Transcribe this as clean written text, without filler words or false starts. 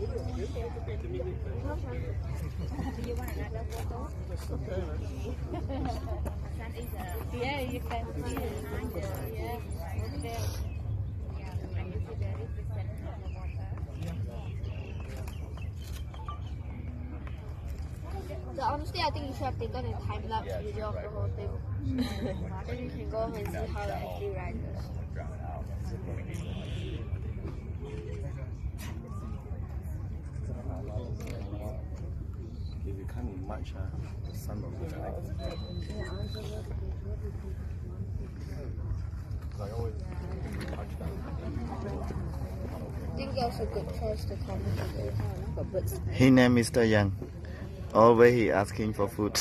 You want another photo? Yeah, you can see the yeah, hotel. Yeah, and you see the representation of the water. So honestly, I think you should have taken a time lapse video of the whole thing. Then you can go home and see how it actually rises. If you can't in March, the sun will be out. I think that was a good choice to come today. He named Mr. Young. Always he asking for food.